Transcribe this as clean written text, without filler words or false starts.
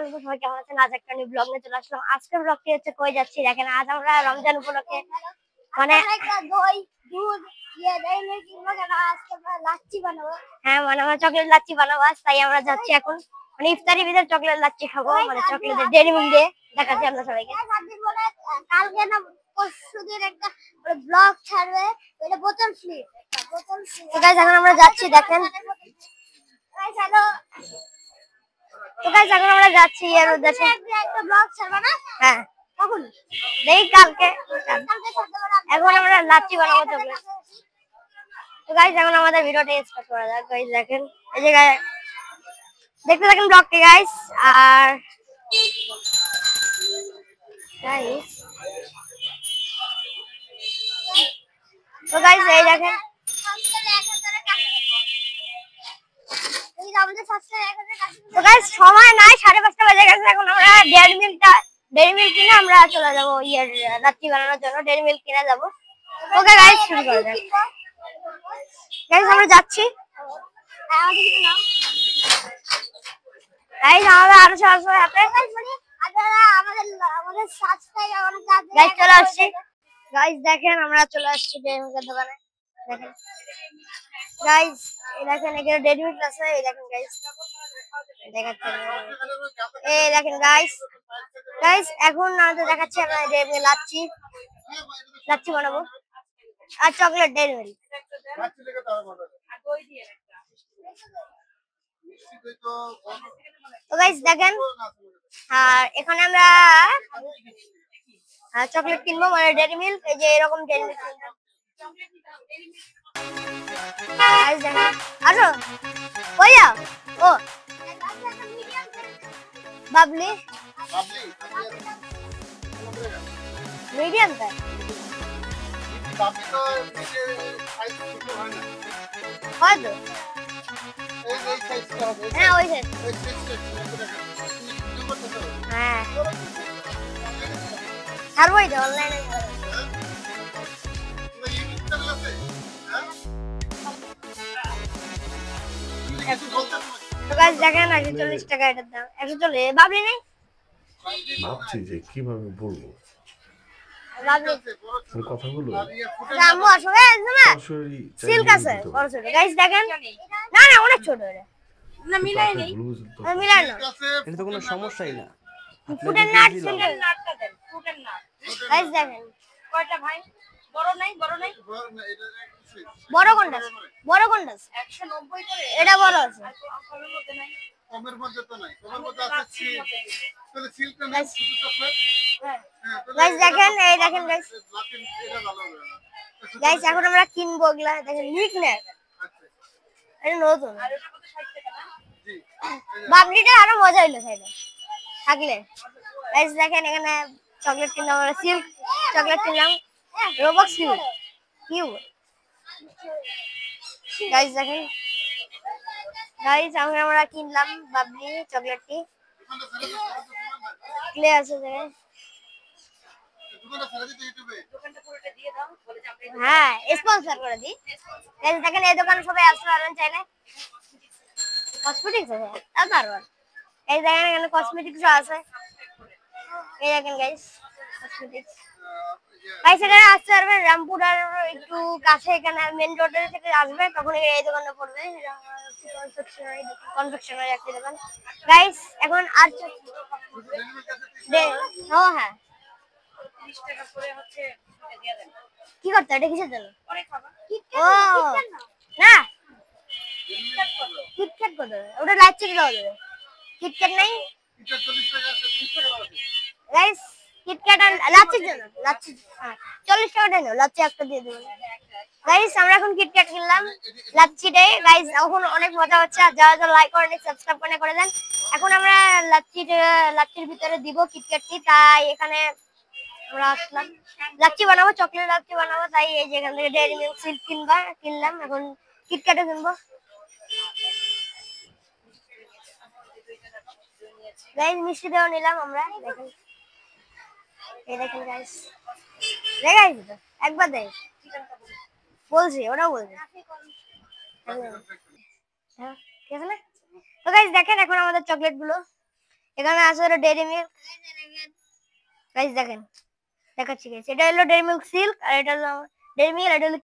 আলাইকুম, সবাই কেমন আছেন? আজ একটা নিউ ব্লগ নিয়ে চলে আসলাম। আজকের ব্লগটি হচ্ছে কই যাচ্ছি দেখেন। আজ আমরা রমজান উপলক্ষে মানে দই দুধ লাচ্ছি বানাবো। হ্যাঁ, মানে আমরা চকলেট লাচ্ছি বানাবো। তাই আমরা যাচ্ছি এখন মানে ইফতারির ভিতরে চকলেট লাচ্ছি খাবো, মানে চকলেটের ডেইরি মিল্ক দিয়ে। দেখাচ্ছি আমরা সবাইকে। কালকে না পরশুদিন একটা ব্লগ ছাড়বে, এটা বোতল ফ্রি। তো গাইস এখন আমরা যাচ্ছি দেখেন। তো গাইস এখন আমরা যাচ্ছি এর উদ্দেশ্যে। একটা ব্লগ ছাড়বে না? হ্যাঁ, কখন? দেখি কালকে। এখন আমরা লাচ্ছি বানাবো চকলেট। তো গাইস এখন আমাদের ভিডিওটা স্টার্ট করা যাক। গাইস দেখেন এই যে দেখতে থাকেন ব্লগটি গাইস। আর গাইস তো গাইস এই দেখেন তো গাইস সময় নাই, 5:30 বাজে গেছে। এখন আমরা ডেইরি মিল্ক কিনে আমরা চলে যাবো ইয়ের লাচ্ছি বানানোর জন্য। ডেইরি মিল্ক কিনে যাবো। ওকে গাইস শুরু করা যাক। গাইস আমরা যাচ্ছি। গাইস আমাদের আরো সবাই হাতে আমাদের সাবস্ক্রাইবার গাইস চলে আসছি। গাইস দেখেন আমরা চলে আসছি ডেইরি মিল্কের দোকানে। দেখেন গাইস এই দেখেন এখানে ডেইরি মিল্ক আছে। এই দেখেন গাইস দেখাচ্ছি। এই দেখেন গাইস এখন আমাদের দেখাচ্ছি আমরা ডেইরি মিল্ক লাচ্ছি বানাবো আর চকলেট ডেইরি মিল্ক। তো গাইস দেখেন আর এখানে আমরা চকলেট কিনবো, মানে ডেইরি মিল্ক। এই যে এরকম ডেইরি মিল্ক কিনবো। গাইস দেখেন আসো কই যাও? ও বাবলি মিডিয়াম তাই হয়তো। হ্যাঁ ওই সাইজ। হ্যাঁ ছাড়বোই তো অনলাইনে। তো গাইস দেখেন 140 টাকা এটার দাম। 140 বাবলি নেই, ভাবছি যে কিভাবে বলবো কথাগুলো। আম্মু আসলে না সিল্ক আছে বড় ছোট। গাইস দেখেন না না অনেক ছোট এটা না, মিলাই নেই মিলাই না, এটা তো কোনো সমস্যাই না। ফুটের নাট সিল্কের নাটটা দেন। ফুটের নাট গাইস দেখেন কয়টা ভাই? বড় নাই বড় কোনটা? বড় কোনটা? 190 করে এটা বড় আছে। কমের মধ্যে নাই, কমের মধ্যে তো নাই, কমের মধ্যে আছে তাহলে সিল্কটা নাই শুধু চকলেট। হ্যাঁ গাইস দেখেন এই দেখেন গাইস এটা ভালো হবে গাইস। এখন আমরা কিনবো এগুলা দেখেন মিল্ক নেট। আচ্ছা এটা নতুন আর এটা কত 60 টাকা না? জি বাবলিটা আরো মজা হইলো খাইলে থাকলে। গাইস দেখেন এখানে চকলেট কিনলাম আমরা, সিল্ক চকলেট কিনলাম, রোবক্স কিউ। গাইস দেখেন গাইস আমরা কিনলাম বাবলি চকলেটটি। প্লে আছে দেখেন। হ্যাঁ স্পন্সর করে দিই। গাইস দেখেন এই দোকানে সবাই আসতে পারবেন চাইলে। কসমেটিক্স আছে তারপর এই দেখেন এখানে কসমেটিক্স আছে। এই দেখেন গাইস কসমেটিক্স। গাইস এখানে আসতে পারবেন রামপুরার একটু কাছে, এখানে মেইন রোডের থেকে আসবে তখন এই দোকানে পড়বে। কনফেকশনারি একটা দোকান। গাইস এখন আর ও হ্যাঁ 30 টাকা করে হচ্ছে দিয়ে দেন। কি করতে এটা কিসের জন্য? পরে খাবা। ও না কিটক্যাট কত? ওটা লাচ্ছি দাও দেবে। কিটক্যাট নাই? কিটক্যাট 40 টাকা আছে, 30 টাকা আছে গাইস। কিটক্যাট আর লাচ্ছির জন্য লাচ্ছি 40 টাকা দেন, লাচ্ছি একটা দিয়ে দেবেন গাইস। আমরা এখন কিটক্যাট কিনলাম লাচ্ছিটাই গাইস। এখন অনেক মজা হচ্ছে। আর যারা যারা লাইক করেন সাবস্ক্রাইব করে দেন। এখন আমরা লাচ্ছির ভিতরে দিব কিটক্যাটটি, তাই এখানে আমরা আসলাম লাচ্ছি বানাবো, চকলেট লাচ্ছি বানাবো। তাই এই যে এখান থেকে ডেইরি মিল্ক সিল্ক কিনলাম, এখন কিটক্যাটও কিনবো গাইস। মিষ্টি দেওয়া নিলাম আমরা দেখেন। এই দেখেন গাইস দেখাইছি তো একবার দেখ বলছি, ওটাও বলছি। হ্যাঁ ঠিক আছে না? তো গাইস দেখেন এখন আমাদের চকলেট গুলো এখানে আছে হলো ডেইরি মিল্ক। গাইস দেখেন, দেখাচ্ছি গাইস, এটা হলো ডেইরি মিল্ক সিল্ক, আর এটা হলো ডেইরি মিল্ক, এটা হলো